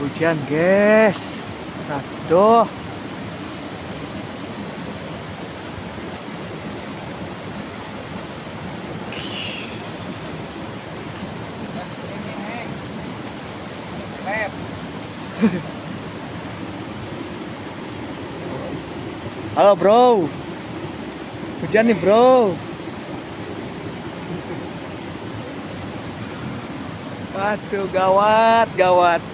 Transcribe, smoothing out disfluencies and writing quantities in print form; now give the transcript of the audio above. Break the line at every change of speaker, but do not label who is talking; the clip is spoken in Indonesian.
Hujan guys. Aduh. Halo bro. Hujan nih bro. Waduh, gawat, gawat.